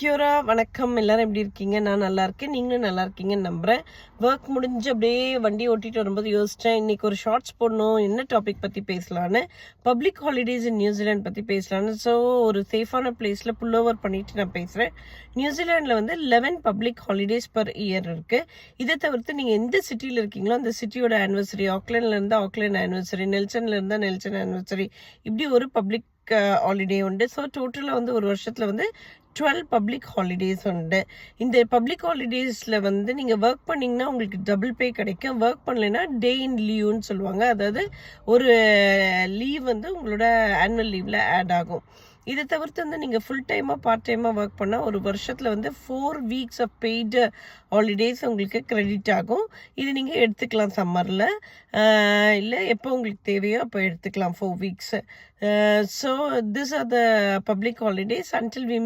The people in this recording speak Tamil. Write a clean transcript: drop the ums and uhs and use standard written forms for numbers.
கியூரா வணக்கம். எல்லாரும் எப்படி இருக்கீங்க? நான் நல்லா இருக்கேன், நீங்களும் நல்லா இருக்கீங்கன்னு நம்புறேன். ஒர்க் முடிஞ்சு அப்படியே வண்டி ஓட்டிட்டு வரும்போது யோசிச்சேன், இன்னைக்கு ஒரு ஷார்ட்ஸ் போடணும், என்ன டாபிக் பற்றி பேசலான்னு. பப்ளிக் ஹாலிடேஸ் இன் நியூசிலாந்து பற்றி பேசலான்னு. ஸோ ஒரு சேஃபான பிளேஸில் புல் ஓவர் பண்ணிட்டு நான் பேசுகிறேன். நியூசிலாண்டில் வந்து 11 பப்ளிக் ஹாலிடேஸ் பர் இயர் இருக்குது. இதை தவிர்த்து நீங்கள் எந்த சிட்டியில் இருக்கீங்களோ அந்த சிட்டியோட ஆனிவர்சரி, ஆக்லாண்டில் இருந்தால் ஆக்லாண்ட் ஆனிவர்சரி, நெல்சனில் இருந்தால் நெல்சன் ஆனிவர்சரி, இப்படி ஒரு பப்ளிக் ஹாலிடே உண்டு. ஸோ டோட்டலாக வந்து ஒரு வருஷத்தில் வந்து 12 பப்ளிக் ஹாலிடேஸ் உண்டு. இந்த பப்ளிக் ஹாலிடேஸில் வந்து நீங்கள் ஒர்க் பண்ணிங்கன்னா உங்களுக்கு டபுள் பே கிடைக்கும். ஒர்க் பண்ணலைன்னா டே இன் லீவ்னு சொல்லுவாங்க. அதாவது ஒரு லீவ் வந்து உங்களோட ஆனுவல் லீவில் ஆட் ஆகும். இதை தவிர்த்து வந்து நீங்கள் ஃபுல் டைமாக பார்ட் டைமாக ஒர்க் பண்ணால் ஒரு வருஷத்தில் வந்து 4 வீக்ஸ் ஆஃப் பெய்டு ஹாலிடேஸ் உங்களுக்கு கிரெடிட் ஆகும். இது நீங்கள் எடுத்துக்கலாம் சம்மரில், இல்லை எப்போ உங்களுக்கு தேவையோ அப்போ எடுத்துக்கலாம் 4 weeks. So this are the public holidays. Until we